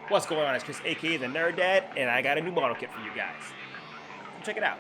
What's going on? It's Chris, aka the Nerd Dad, and I got a new model kit for you guys. Check it out.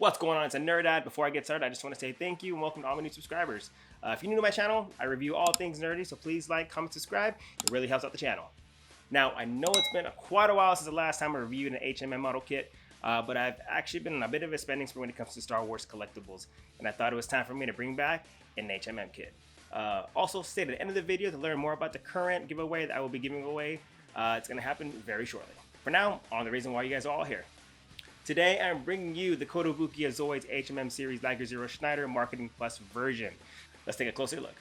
What's going on? It's a Nerd Dad. Before I get started, I just want to say thank you and welcome to all my new subscribers. If you're new to my channel, I review all things nerdy, so please like, comment, subscribe. It really helps out the channel. Now, I know it's been quite a while since the last time I reviewed an HMM model kit, but I've actually been on a bit of a spending spree when it comes to Star Wars collectibles, and I thought it was time for me to bring back an HMM kit. Also, stay to the end of the video to learn more about the current giveaway that I will be giving away. It's going to happen very shortly. For now, on the reason why you guys are all here. Today, I'm bringing you the Kotobukiya Zoids HMM series Liger Zero Schneider Marketing Plus version. Let's take a closer look.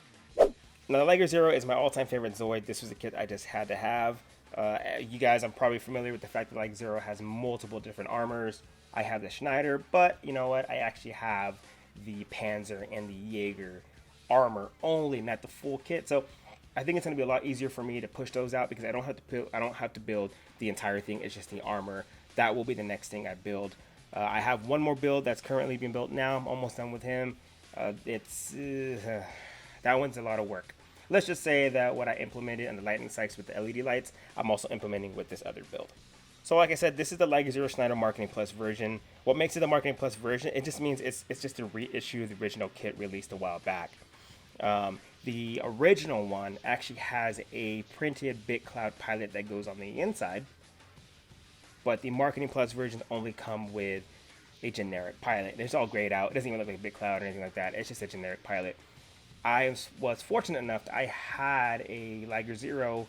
Now, the Liger Zero is my all-time favorite Zoid. This was a kit I just had to have. You guys, I'm probably familiar with the fact that Liger Zero has multiple different armors. I have the Schneider, but you know what? I actually have the Panzer and the Jaeger armor only, not the full kit. So I think it's going to be a lot easier for me to push those out because I don't have to build the entire thing. It's just the armor. That will be the next thing I build. I have one more build that's currently being built now. I'm almost done with him. That one's a lot of work. Let's just say that what I implemented on the lightning sights with the LED lights, I'm also implementing with this other build. So like I said, this is the Liger Zero Schneider Marketing Plus version. What makes it the Marketing Plus version? It just means it's just a reissue of the original kit released a while back. The original one actually has a printed BitCloud pilot that goes on the inside, but the Marketing Plus versions only come with a generic pilot. It's all grayed out. It doesn't even look like a BitCloud or anything like that. It's just a generic pilot. I was fortunate enough that I had a Liger Zero,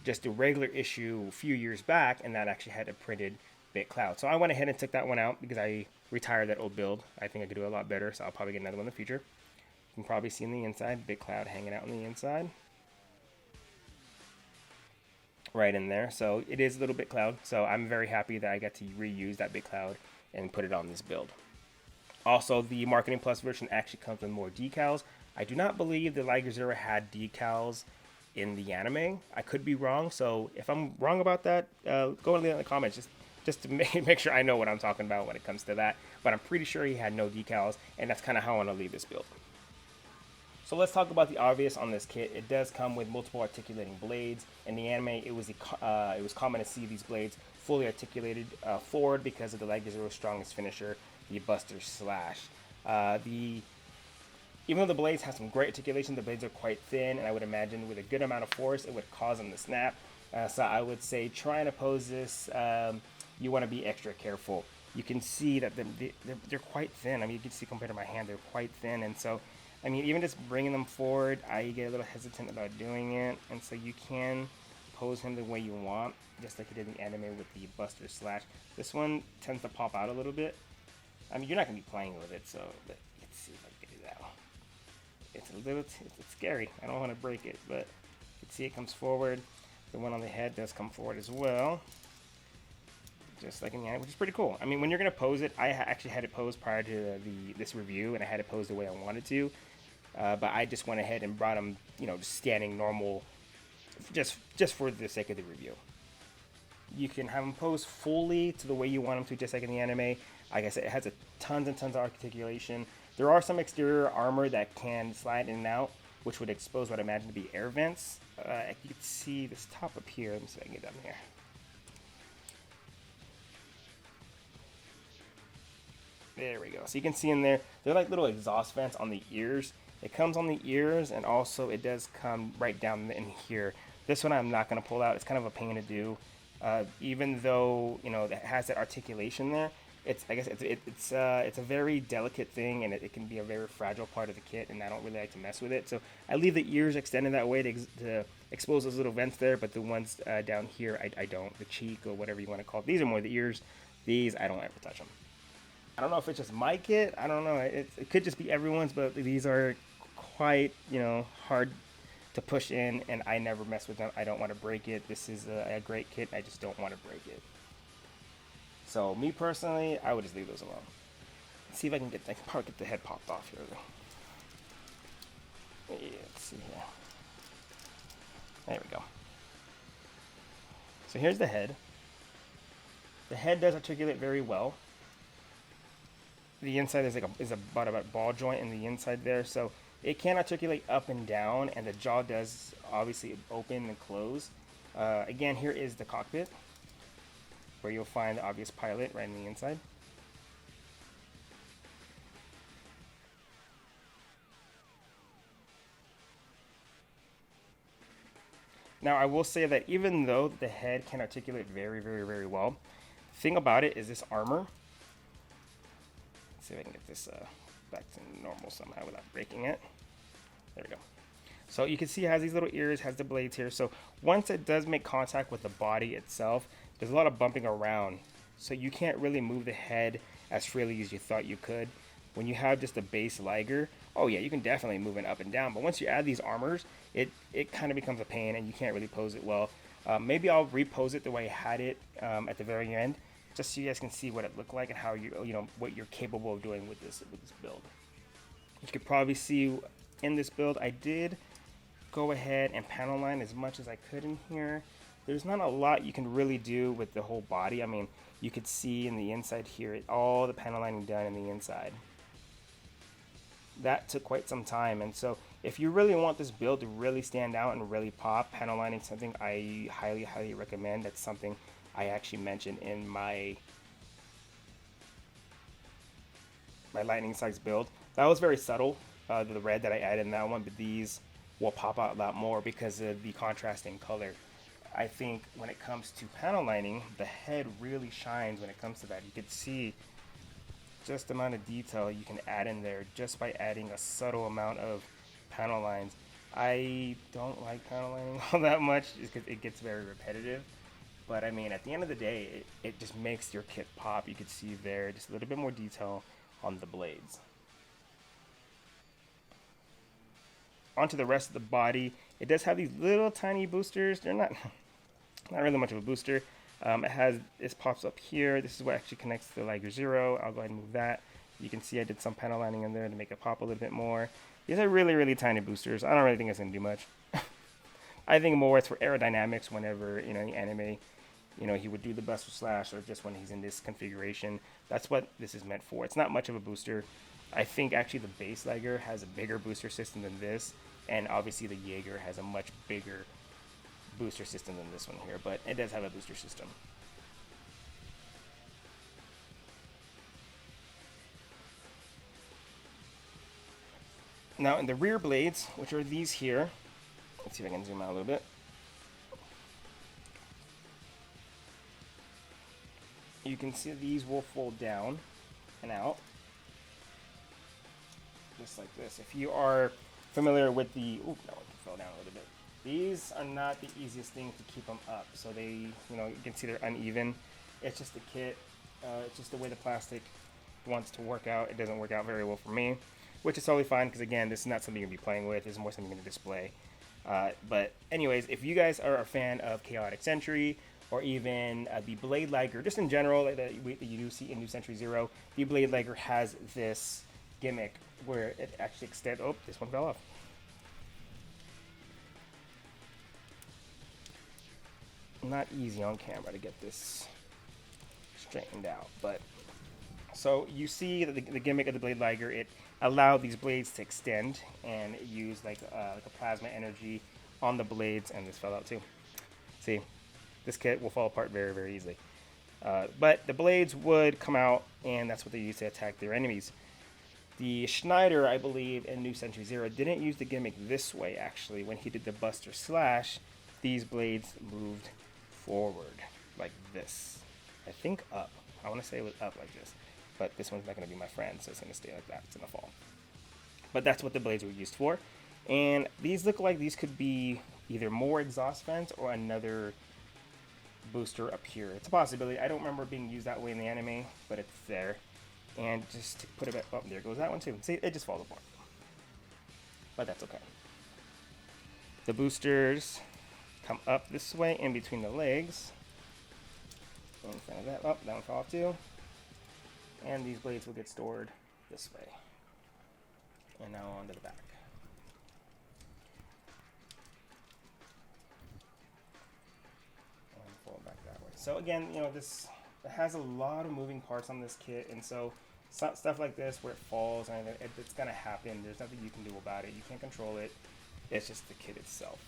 just a regular issue a few years back, and that actually had a printed BitCloud. So I went ahead and took that one out because I retired that old build. I think I could do a lot better, so I'll probably get another one in the future. You can probably see on the inside, BitCloud hanging out on the inside. Right in there. So it is a little BitCloud. So I'm very happy that I got to reuse that BitCloud and put it on this build. Also, the Marketing Plus version actually comes with more decals. I do not believe the Liger Zero had decals in the anime. I could be wrong. So if I'm wrong about that, go and leave it in the comments just to make sure I know what I'm talking about when it comes to that. But I'm pretty sure he had no decals, and that's kind of how I want to leave this build. So let's talk about the obvious on this kit. It does come with multiple articulating blades. In the anime, it was common to see these blades fully articulated forward because of the Liger Zero's strongest finisher, the Buster Slash. Even though the blades have some great articulation, the blades are quite thin, and I would imagine with a good amount of force, it would cause them to snap. So I would say trying to pose this, you want to be extra careful. You can see that they're quite thin. I mean, you can see compared to my hand, they're quite thin, and so I mean, even just bringing them forward, I get a little hesitant about doing it, and so you can pose him the way you want, just like you did in the anime with the Buster Slash. This one tends to pop out a little bit. I mean, you're not going to be playing with it, so let's see if I can get it out. It's scary. I don't want to break it, but you can see it comes forward. The one on the head does come forward as well, just like in the anime, which is pretty cool. I mean, when you're going to pose it, I actually had it posed prior to this review, and I had it posed the way I wanted to. But I just went ahead and brought them, just standing normal, just for the sake of the review. You can have them posed fully to the way you want them to, just like in the anime. Like I said, it has tons and tons of articulation. There are some exterior armor that can slide in and out, which would expose what I imagine to be air vents. You can see this top up here. Let me see if I can get down here. There we go. So you can see in there, they're like little exhaust vents on the ears. It comes on the ears, and also it does come right down in here. This one I'm not going to pull out. It's kind of a pain to do. Even though, it has that articulation there, it's a very delicate thing, and it can be a very fragile part of the kit, and I don't really like to mess with it. So I leave the ears extended that way to expose those little vents there, but the ones down here, I don't. The cheek or whatever you want to call it. These are more the ears. These, I don't ever touch them. I don't know if it's just my kit. I don't know. It could just be everyone's, but these are quite, hard to push in, and I never mess with them. I don't want to break it. This is a great kit. I just don't want to break it. So me personally, I would just leave those alone. Let's see if I can probably get the head popped off here. Yeah, let's see here. There we go. So here's the head. The head does articulate very well. The inside is about a ball joint in the inside there, so it can articulate up and down, and the jaw does obviously open and close. Again, here is the cockpit, where you'll find the obvious pilot right in the inside. Now, I will say that even though the head can articulate very, very, very well, the thing about it is this armor. Let's see if I can get this back to normal somehow without breaking it. There we go. So you can see it has these little ears, has the blades here. So once it does make contact with the body itself, there's a lot of bumping around. So you can't really move the head as freely as you thought you could. When you have just a base Liger, oh yeah, you can definitely move it up and down. But once you add these armors, it kind of becomes a pain, and you can't really pose it well. Maybe I'll repose it the way I had it at the very end, just so you guys can see what it looked like and how what you're capable of doing with this build. You could probably see in this build, I did go ahead and panel line as much as I could in here. There's not a lot you can really do with the whole body. I mean, you could see in the inside here, all the panel lining done in the inside. That took quite some time, and so if you really want this build to really stand out and really pop, panel lining something I highly, highly recommend. That's something I actually mentioned in my lightning size build. That was very subtle, the red that I added in that one, but these will pop out a lot more because of the contrasting color. I think when it comes to panel lining, the head really shines when it comes to that. You could see just the amount of detail you can add in there just by adding a subtle amount of panel lines. I don't like panel lining all that much because it gets very repetitive. But I mean, at the end of the day, it just makes your kit pop. You could see there just a little bit more detail on the blades. Onto the rest of the body, it does have these little tiny boosters. They're not really much of a booster. This pops up here. This is what actually connects to the Liger Zero. I'll go ahead and move that. You can see I did some panel lining in there to make it pop a little bit more. These are really, really tiny boosters. I don't really think it's gonna do much. I think more it's for aerodynamics whenever, in anime, he would do the Buster Slash, or just when he's in this configuration. That's what this is meant for. It's not much of a booster. I think actually the base Liger has a bigger booster system than this, and obviously the Jaeger has a much bigger booster system than this one here, but it does have a booster system. Now in the rear blades, which are these here, let's see if I can zoom out a little bit. You can see these will fold down and out, just like this. If you are familiar with the, oh, that one fell down a little bit. These are not the easiest thing to keep them up. So they, you can see they're uneven. It's just the kit. It's just the way the plastic wants to work out. It doesn't work out very well for me, which is totally fine because, again, this is not something you're going to be playing with. This is more something you're going to display. But anyways, if you guys are a fan of Chaotic Sentry, or even the Blade Liger, just in general, that you do see in New Century Zero, the Blade Liger has this gimmick where it actually extends. Oh, this one fell off. Not easy on camera to get this straightened out, but so you see that the gimmick of the Blade Liger, it allowed these blades to extend and use like a plasma energy on the blades, and this fell out too. See, this kit will fall apart very, very easily. But the blades would come out, and that's what they use to attack their enemies. The Schneider, I believe, in New Century Zero didn't use the gimmick this way, actually. When he did the Buster Slash, these blades moved forward like this. I think up. I want to say it was up like this. But this one's not going to be my friend, so it's going to stay like that. It's going to fall. But that's what the blades were used for. And these look like these could be either more exhaust vents or another booster up here. It's a possibility. I don't remember it being used that way in the anime, but it's there. And just to put it back, oh, there goes that one too. See, it just falls apart. But that's okay. The boosters come up this way in between the legs. In front of that, oh, that one fell off too. And these blades will get stored this way. And now onto the back. And fold back that way. So again, you know, this has a lot of moving parts on this kit, and so stuff like this where it falls, and it's gonna happen. There's nothing you can do about it. You can't control it. It's just the kit itself,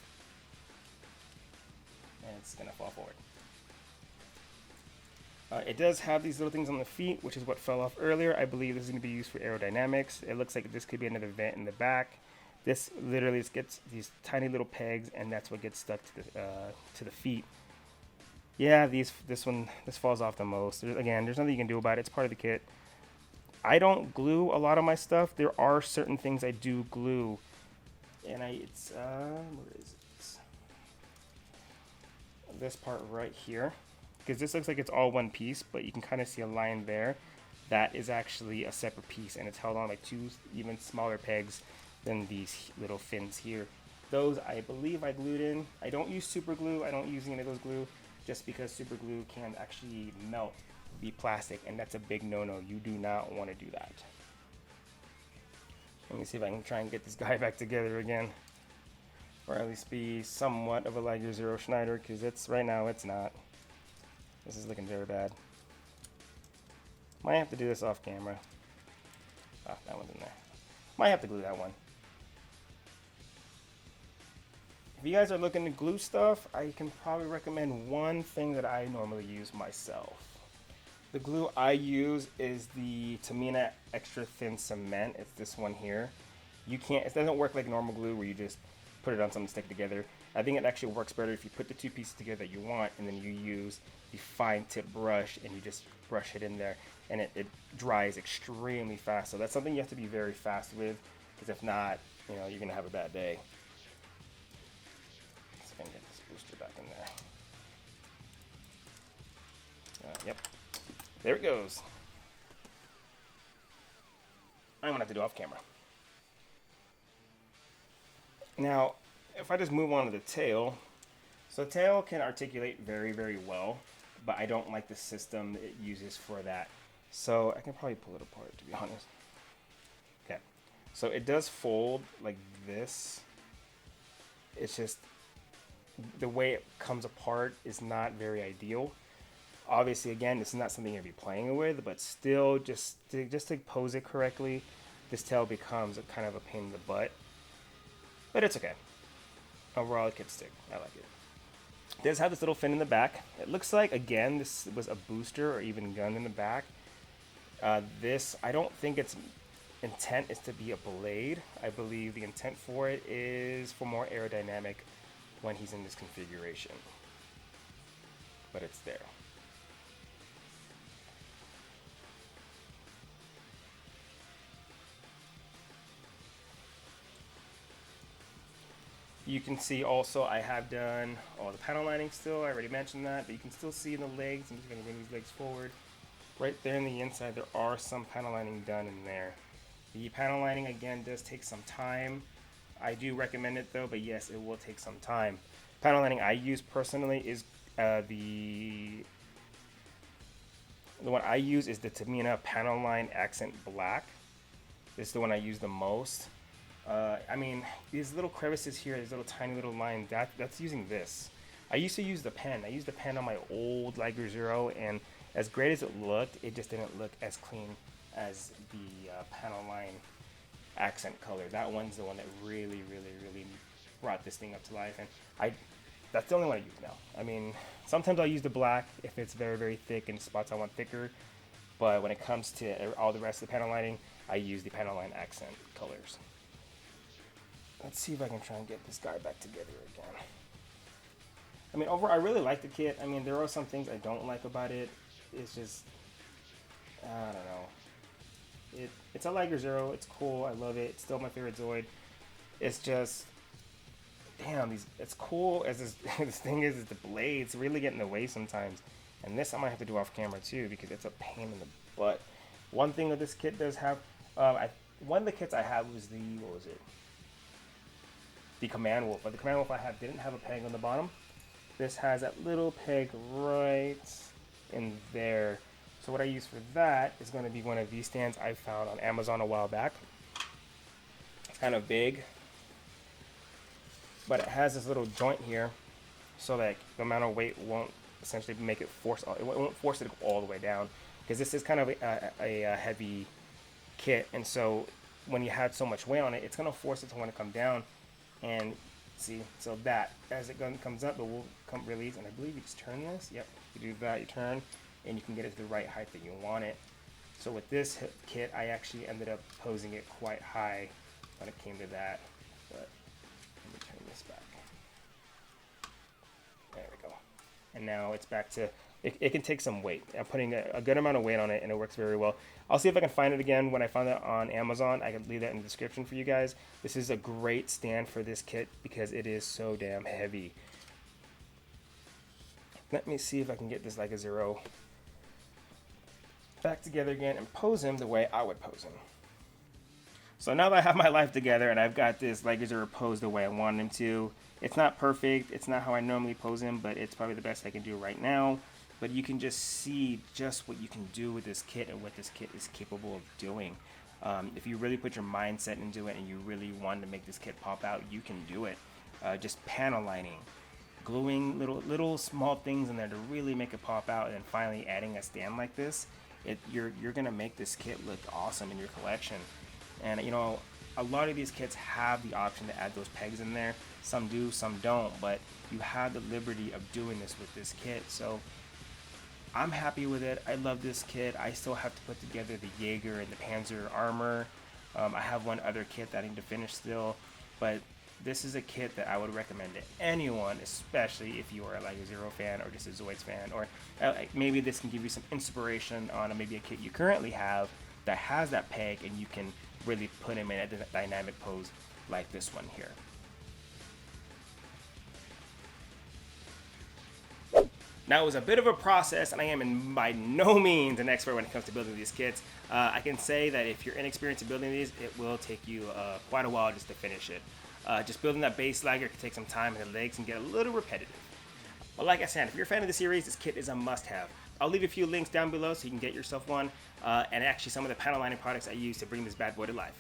and it's gonna fall forward. It does have these little things on the feet, which is what fell off earlier. I believe this is going to be used for aerodynamics. It looks like this could be another vent in the back. This literally gets these tiny little pegs, and that's what gets stuck to the feet. Yeah, this falls off the most. Again, there's nothing you can do about it. It's part of the kit. I don't glue a lot of my stuff. There are certain things I do glue, and where is it? This part right here. Because this looks like it's all one piece, but you can kind of see a line there. That is actually a separate piece, and it's held on like two even smaller pegs than these little fins here. Those I believe I glued in. I don't use super glue. I don't use any of those glue, just because super glue can actually melt the plastic, and that's a big no-no. You do not want to do that. Let me see if I can try and get this guy back together again, or at least be somewhat of a Liger Zero Schneider, because right now it's not. This is looking very bad. Might have to do this off camera. Ah, that one's in there. Might have to glue that one. If you guys are looking to glue stuff, I can probably recommend one thing that I normally use myself. The glue I use is the Tamina Extra Thin Cement. It's this one here. It doesn't work like normal glue where you just put it on something to stick together. I think it actually works better if you put the two pieces together that you want, and then you use the fine tip brush and you just brush it in there, and it dries extremely fast. So that's something you have to be very fast with, because if not, you know, you're gonna have a bad day. Let's see if I can get this booster back in there. Yep, there it goes. I'm gonna have to do off camera. Now, if I just move on to the tail, so tail can articulate very, very well, but I don't like the system it uses for that. So I can probably pull it apart, to be honest. Okay, so it does fold like this. It's just the way it comes apart is not very ideal. Obviously, again, this is not something you'll be playing with, but still, just to pose it correctly, this tail becomes a kind of a pain in the butt. But it's okay. Overall, it can stick. I like it. It does have this little fin in the back. It looks like, again, this was a booster or even gun in the back. This, I don't think its intent is to be a blade. I believe the intent for it is for more aerodynamic when he's in this configuration. But it's there. You can see also I have done all the panel lining still. I already mentioned that, but you can still see in the legs. I'm just going to bring these legs forward. Right there in the inside, there are some panel lining done in there. The panel lining, again, does take some time. I do recommend it though, but yes, it will take some time. Panel lining I use personally is the one I use is the Tamina Panel Line Accent Black. This is the one I use the most. I mean, these little crevices here, these little tiny little lines, that's using this. I used to use the pen. I used the pen on my old Liger Zero, and as great as it looked, it just didn't look as clean as the panel line accent color. That one's the one that really, really, really brought this thing up to life, and that's the only one I use now. I mean, sometimes I'll use the black if it's very, very thick and spots I want thicker, but when it comes to all the rest of the panel lining, I use the panel line accent colors. Let's see if I can try and get this guy back together again. I mean, overall, I really like the kit. I mean, there are some things I don't like about it. It's just, I don't know. It's a Liger Zero. It's cool. I love it. It's still my favorite Zoid. It's just, damn, it's cool as this, this thing is the blades really get in the way sometimes. And this I might have to do off camera too, because it's a pain in the butt. One thing that this kit does have, one of the kits I had was the, what was it? the Command Wolf. But the Command Wolf I have didn't have a peg on the bottom. This has that little peg right in there. So what I use for that is going to be one of these stands I found on Amazon a while back. It's kind of big, but it has this little joint here, so that the amount of weight won't essentially make it force. It won't force it to go all the way down, because this is kind of a heavy kit, and so when you have so much weight on it, it's going to force it to want to come down. And see, so that as it comes up, it will come release. And I believe you just turn this. Yep, you do that, you turn, and you can get it to the right height that you want it. So with this kit, I actually ended up posing it quite high when it came to that. But let me turn this back. There we go. And now it's back to, it can take some weight. I'm putting a good amount of weight on it, and it works very well. I'll see if I can find it again. When I found it on Amazon, I can leave that in the description for you guys. This is a great stand for this kit because it is so damn heavy. Let me see if I can get this Liger Zero back together again and pose him the way I would pose him. So now that I have my life together and I've got this Liger Zero posed the way I want him to, it's not perfect, it's not how I normally pose him, but it's probably the best I can do right now. But you can just see just what you can do with this kit and what this kit is capable of doing. If you really put your mindset into it and you really want to make this kit pop out, you can do it. Just panel lining, gluing little small things in there to really make it pop out, and then finally adding a stand like this, you're gonna make this kit look awesome in your collection. And you know, a lot of these kits have the option to add those pegs in there. Some do, some don't, but you have the liberty of doing this with this kit. So I'm happy with it. I love this kit. I still have to put together the Jaeger and the Panzer armor. I have one other kit that I need to finish still, but this is a kit that I would recommend to anyone, especially if you are a Liger Zero fan or just a Zoids fan, or maybe this can give you some inspiration on maybe a kit you currently have that has that peg, and you can really put him in a dynamic pose like this one here. Now, it was a bit of a process, and I am by no means an expert when it comes to building these kits. I can say that if you're inexperienced in building these, it will take you quite a while just to finish it. Just building that base Liger can take some time, and the legs can get a little repetitive. But like I said, if you're a fan of the series, this kit is a must-have. I'll leave a few links down below so you can get yourself one, and actually some of the panel lining products I use to bring this bad boy to life.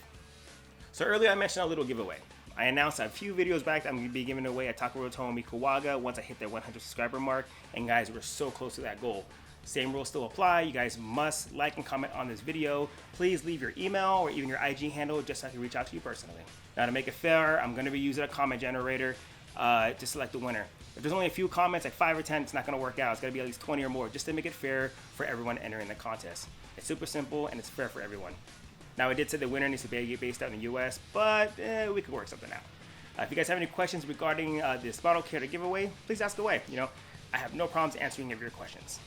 So earlier I mentioned a little giveaway. I announced a few videos back that I'm going to be giving away a Takuro Tomomi Kuwaga once I hit that 100 subscriber mark, and guys, we're so close to that goal. Same rules still apply. You guys must like and comment on this video. Please leave your email or even your IG handle just so I can reach out to you personally. Now, to make it fair, I'm going to be using a comment generator to select the winner. If there's only a few comments, like 5 or 10, it's not going to work out. It's going to be at least 20 or more just to make it fair for everyone entering the contest. It's super simple and it's fair for everyone. Now, I did say the winner needs to be based out in the US, but we could work something out. If you guys have any questions regarding this model kit or giveaway, please ask away. You know, I have no problems answering any of your questions.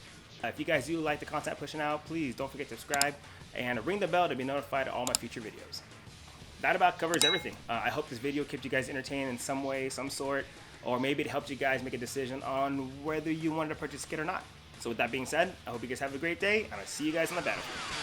If you guys do like the content I'm pushing out, please don't forget to subscribe and ring the bell to be notified of all my future videos. That about covers everything. I hope this video kept you guys entertained in some way, some sort, or maybe it helped you guys make a decision on whether you wanted to purchase a kit or not. So with that being said, I hope you guys have a great day, and I'll see you guys on the battlefield.